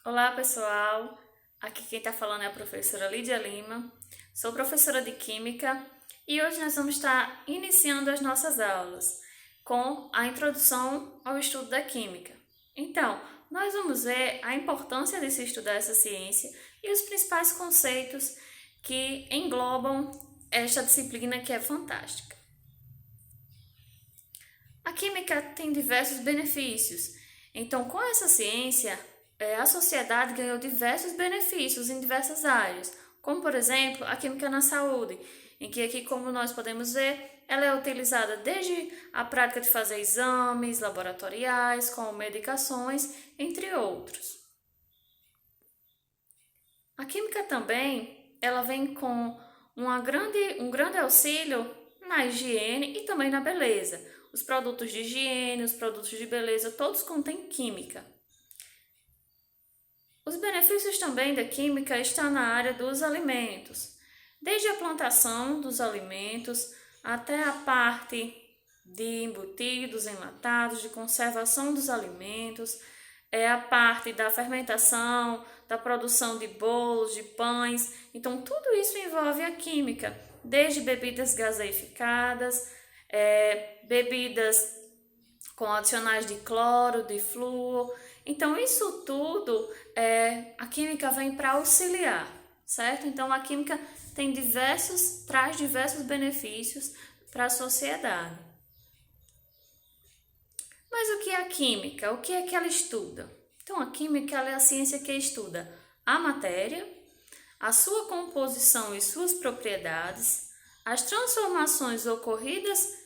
Olá, pessoal! Aqui quem está falando é a professora Lídia Lima. Sou professora de Química e hoje nós vamos estar iniciando as nossas aulas com a introdução ao estudo da Química. Então, nós vamos ver a importância de se estudar essa ciência e os principais conceitos que englobam esta disciplina que é fantástica. A Química tem diversos benefícios. Então, com essa ciência, a sociedade ganhou diversos benefícios em diversas áreas, como, por exemplo, a química na saúde, em que aqui, como nós podemos ver, ela é utilizada desde a prática de fazer exames laboratoriais, como medicações, entre outros. A química também, ela vem com um grande auxílio na higiene e também na beleza. Os produtos de higiene, os produtos de beleza, todos contêm química. Os benefícios também da química estão na área dos alimentos, desde a plantação dos alimentos até a parte de embutidos, enlatados, de conservação dos alimentos, a parte da fermentação, da produção de bolos, de pães. Então, tudo isso envolve a química, desde bebidas gaseificadas, bebidas com adicionais de cloro, de flúor. Então, isso tudo, a química vem para auxiliar, certo? Então, a química traz diversos benefícios para a sociedade. Mas o que é a química? O que é que ela estuda? Então, a química ela é a ciência que estuda a matéria, a sua composição e suas propriedades, as transformações ocorridas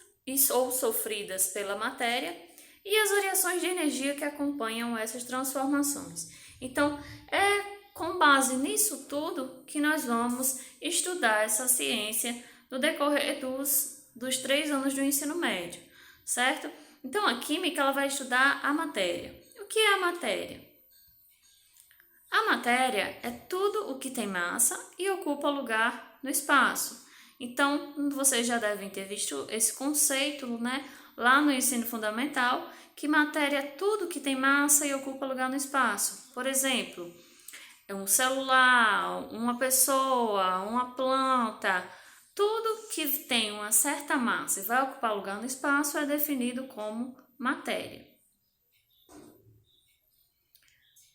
ou sofridas pela matéria e as variações de energia que acompanham essas transformações. Então, é com base nisso tudo que nós vamos estudar essa ciência no decorrer dos 3 anos do ensino médio, certo? Então, a química ela vai estudar a matéria. O que é a matéria? A matéria é tudo o que tem massa e ocupa lugar no espaço. Então, vocês já devem ter visto esse conceito, né, lá no ensino fundamental, que matéria é tudo que tem massa e ocupa lugar no espaço. Por exemplo, um celular, uma pessoa, uma planta, tudo que tem uma certa massa e vai ocupar lugar no espaço é definido como matéria.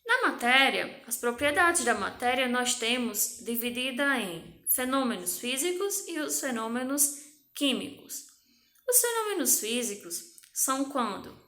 Na matéria, as propriedades da matéria nós temos dividida em fenômenos físicos e os fenômenos químicos. Os fenômenos físicos são quando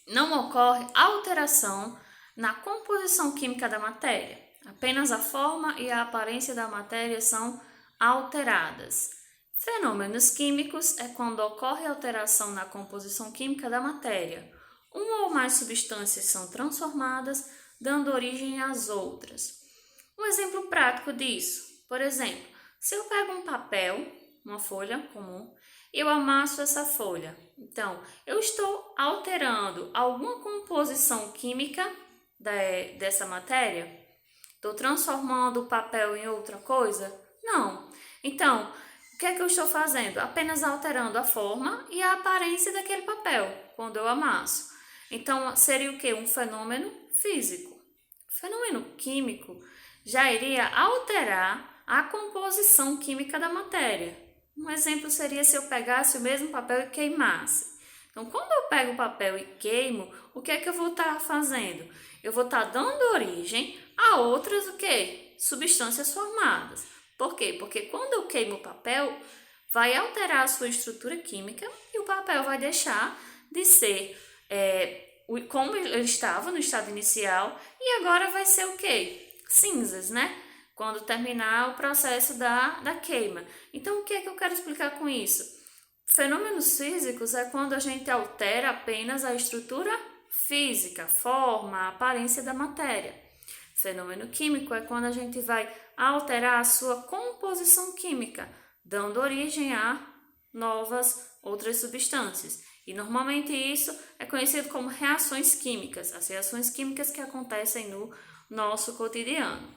não ocorre alteração na composição química da matéria, apenas a forma e a aparência da matéria são alteradas. Fenômenos químicos é quando ocorre alteração na composição química da matéria. Uma ou mais substâncias são transformadas, dando origem às outras. Um exemplo prático disso, por exemplo, se eu pego um papel, uma folha comum, e eu amasso essa folha. Então, eu estou alterando alguma composição química dessa matéria? Estou transformando o papel em outra coisa? Não. Então, o que é que eu estou fazendo? Apenas alterando a forma e a aparência daquele papel quando eu amasso. Então, seria o quê? Um fenômeno físico. O fenômeno químico já iria alterar a composição química da matéria. Um exemplo seria se eu pegasse o mesmo papel e queimasse. Então, quando eu pego o papel e queimo, o que é que eu vou estar fazendo? Eu vou estar dando origem a outras o quê? Substâncias formadas. Por quê? Porque quando eu queimo o papel, vai alterar a sua estrutura química e o papel vai deixar de ser como ele estava no estado inicial e agora vai ser o quê? Cinzas, né? Quando terminar o processo da queima. Então, o que é que eu quero explicar com isso? Fenômenos físicos é quando a gente altera apenas a estrutura física, a forma, a aparência da matéria. Fenômeno químico é quando a gente vai alterar a sua composição química, dando origem a novas outras substâncias. E normalmente isso é conhecido como reações químicas, as reações químicas que acontecem no nosso cotidiano,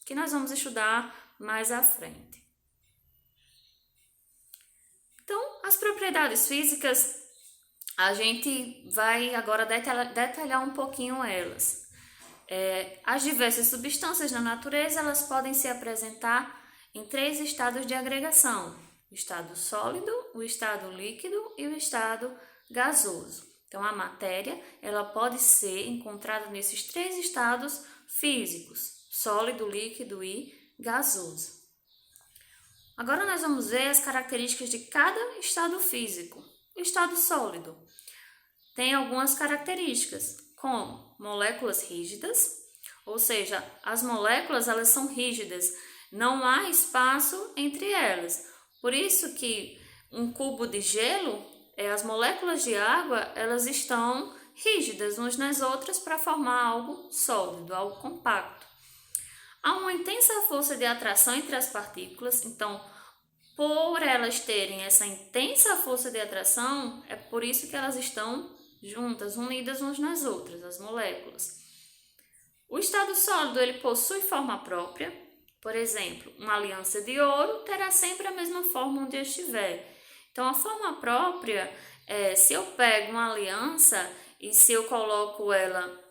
que nós vamos estudar mais à frente. Então, as propriedades físicas, a gente vai agora detalhar um pouquinho elas. As diversas substâncias na natureza, elas podem se apresentar em 3 estados de agregação: o estado sólido, o estado líquido e o estado gasoso. Então, a matéria, ela pode ser encontrada nesses 3 estados físicos: sólido, líquido e gasoso. Agora nós vamos ver as características de cada estado físico. O estado sólido tem algumas características, como moléculas rígidas, ou seja, as moléculas elas são rígidas, não há espaço entre elas. Por isso que um cubo de gelo, as moléculas de água, elas estão rígidas umas nas outras para formar algo sólido, algo compacto. Há uma intensa força de atração entre as partículas, então, por elas terem essa intensa força de atração, é por isso que elas estão juntas, unidas umas nas outras, as moléculas. O estado sólido, ele possui forma própria. Por exemplo, uma aliança de ouro terá sempre a mesma forma onde estiver. Então, a forma própria se eu pego uma aliança e se eu coloco ela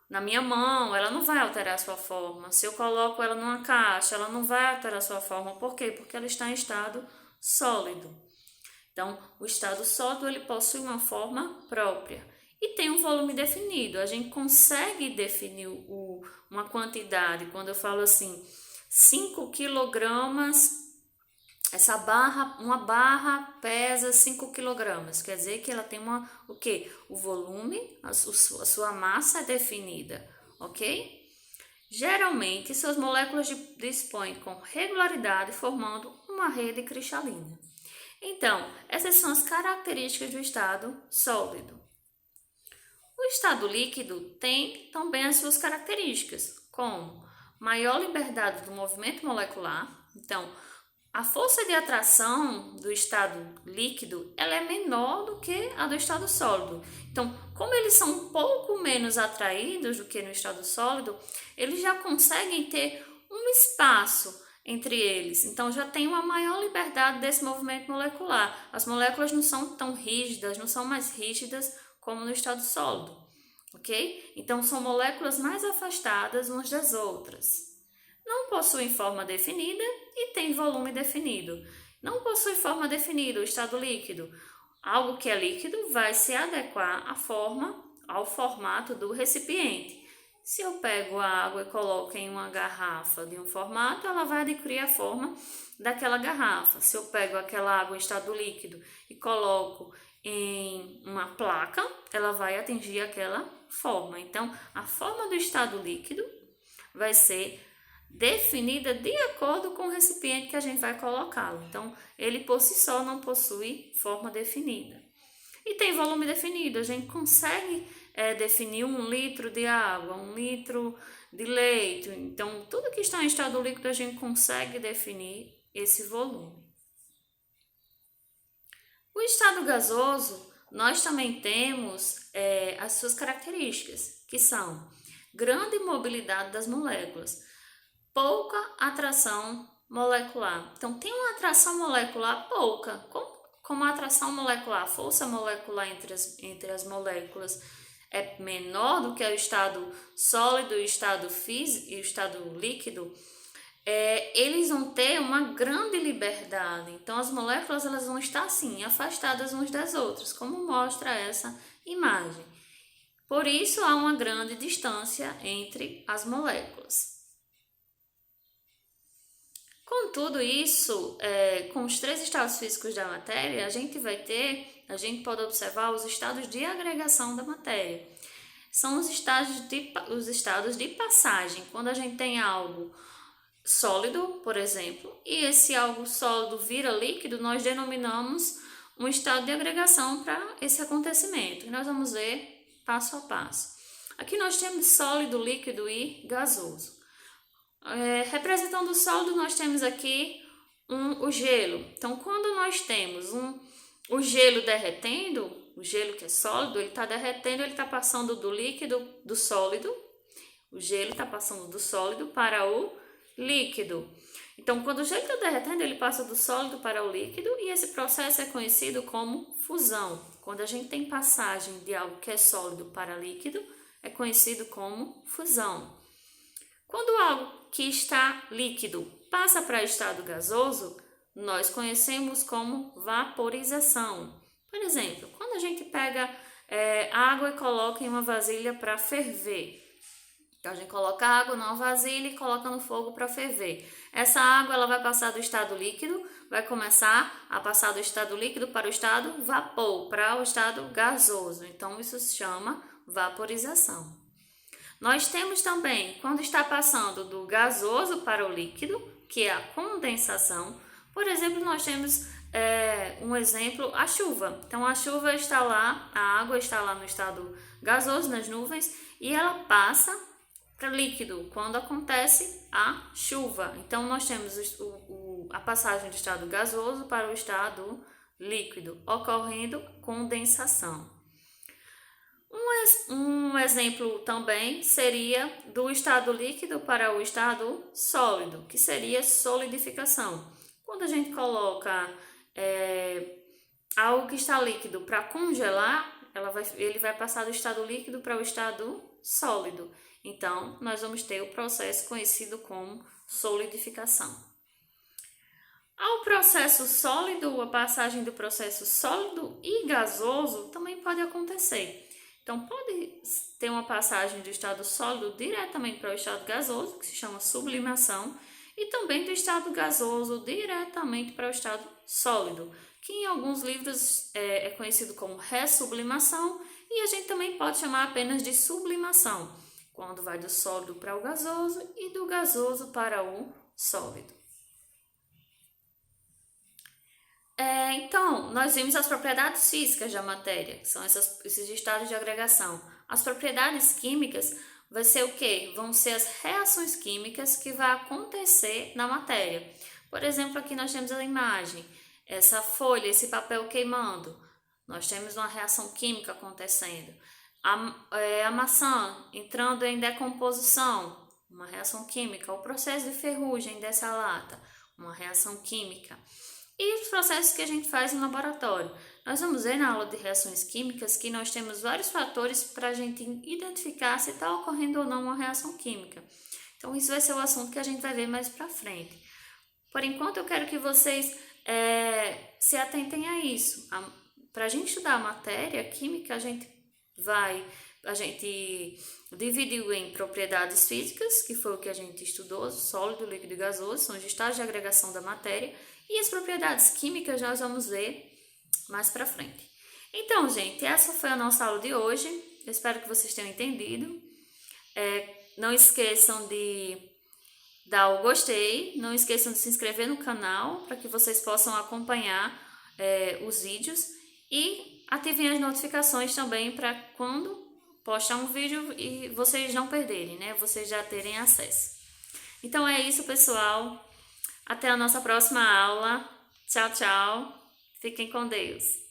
na minha mão, ela não vai alterar a sua forma. Se eu coloco ela numa caixa, ela não vai alterar a sua forma. Por quê? Porque ela está em estado sólido. Então, o estado sólido, ele possui uma forma própria e tem um volume definido. A gente consegue definir uma quantidade. Quando eu falo assim, 5 quilogramas, uma barra pesa 5 quilogramas. Quer dizer que ela tem o quê? O volume, a sua massa é definida, ok? Geralmente, suas moléculas dispõem com regularidade, formando uma rede cristalina. Então, essas são as características do estado sólido. O estado líquido tem também as suas características, como maior liberdade do movimento molecular. Então, a força de atração do estado líquido ela é menor do que a do estado sólido. Então, como eles são um pouco menos atraídos do que no estado sólido, eles já conseguem ter um espaço entre eles. Então, já tem uma maior liberdade desse movimento molecular. As moléculas não são tão rígidas, não são mais rígidas como no estado sólido, ok? Então, são moléculas mais afastadas umas das outras. Não possuem forma definida e tem volume definido. Não possui forma definida o estado líquido. Algo que é líquido vai se adequar ao formato do recipiente. Se eu pego a água e coloco em uma garrafa de um formato, ela vai adquirir a forma daquela garrafa. Se eu pego aquela água em estado líquido e coloco em uma placa, ela vai atingir aquela forma. Então, a forma do estado líquido vai ser definida de acordo com o recipiente que a gente vai colocá-lo. Então, ele por si só não possui forma definida. E tem volume definido, a gente consegue definir 1 litro de água, 1 litro de leite. Então, tudo que está em estado líquido, a gente consegue definir esse volume. O estado gasoso, nós também temos as suas características, que são grande mobilidade das moléculas, pouca atração molecular. Então, tem uma atração molecular pouca, como a atração molecular, a força molecular entre as moléculas é menor do que o estado sólido e o estado físico e o estado líquido, eles vão ter uma grande liberdade. Então, as moléculas elas vão estar assim, afastadas umas das outras, como mostra essa imagem. Por isso, há uma grande distância entre as moléculas. Com tudo isso, com os 3 estados físicos da matéria, a gente pode observar os estados de agregação da matéria. São os estados de passagem. Quando a gente tem algo sólido, por exemplo, e esse algo sólido vira líquido, nós denominamos um estado de agregação para esse acontecimento. E nós vamos ver passo a passo. Aqui nós temos sólido, líquido e gasoso. Representando o sólido, nós temos aqui o gelo. Então, quando nós temos o gelo derretendo, o gelo que é sólido, ele está derretendo, ele está passando do líquido, do sólido. O gelo está passando do sólido para o líquido. Então, quando o gelo está derretendo, ele passa do sólido para o líquido e esse processo é conhecido como fusão. Quando a gente tem passagem de algo que é sólido para líquido, é conhecido como fusão. Quando algo que está líquido passa para estado gasoso, nós conhecemos como vaporização. Por exemplo, quando a gente pega água e coloca em uma vasilha para ferver. Então, a gente coloca água numa vasilha e coloca no fogo para ferver. Essa água ela vai passar do estado líquido, vai começar a passar do estado líquido para o estado vapor, para o estado gasoso. Então, isso se chama vaporização. Nós temos também, quando está passando do gasoso para o líquido, que é a condensação. Por exemplo, nós temos um exemplo, a chuva. Então, a chuva está lá, a água está lá no estado gasoso, nas nuvens, e ela passa para líquido, quando acontece a chuva. Então, nós temos a passagem do estado gasoso para o estado líquido, ocorrendo condensação. Um exemplo também seria do estado líquido para o estado sólido, que seria solidificação. Quando a gente coloca algo que está líquido para congelar, ele vai passar do estado líquido para o estado sólido. Então, nós vamos ter o processo conhecido como solidificação. Ao processo sólido, a passagem do processo sólido e gasoso também pode acontecer. Então, pode ter uma passagem do estado sólido diretamente para o estado gasoso, que se chama sublimação, e também do estado gasoso diretamente para o estado sólido, que em alguns livros é conhecido como ressublimação, e a gente também pode chamar apenas de sublimação, quando vai do sólido para o gasoso e do gasoso para o sólido. Então, nós vimos as propriedades físicas da matéria, que são esses estados de agregação. As propriedades químicas vai ser o quê? Vão ser as reações químicas que vão acontecer na matéria. Por exemplo, aqui nós temos a imagem, essa folha, esse papel queimando. Nós temos uma reação química acontecendo. A maçã entrando em decomposição, uma reação química. O processo de ferrugem dessa lata, uma reação química. E os processos que a gente faz no laboratório. Nós vamos ver na aula de reações químicas que nós temos vários fatores para a gente identificar se está ocorrendo ou não uma reação química. Então, isso vai ser o assunto que a gente vai ver mais para frente. Por enquanto, eu quero que vocês se atentem a isso. Para a gente estudar a matéria química, a gente dividiu em propriedades físicas, que foi o que a gente estudou, sólido, líquido e gasoso, são os estágios de agregação da matéria, e as propriedades químicas nós vamos ver mais para frente. Então, gente, essa foi a nossa aula de hoje. Eu espero que vocês tenham entendido. Não esqueçam de dar o gostei, não esqueçam de se inscrever no canal para que vocês possam acompanhar os vídeos e ativem as notificações também para quando postar um vídeo e vocês não perderem, né? Vocês já terem acesso. Então é isso, pessoal. Até a nossa próxima aula. Tchau, tchau. Fiquem com Deus.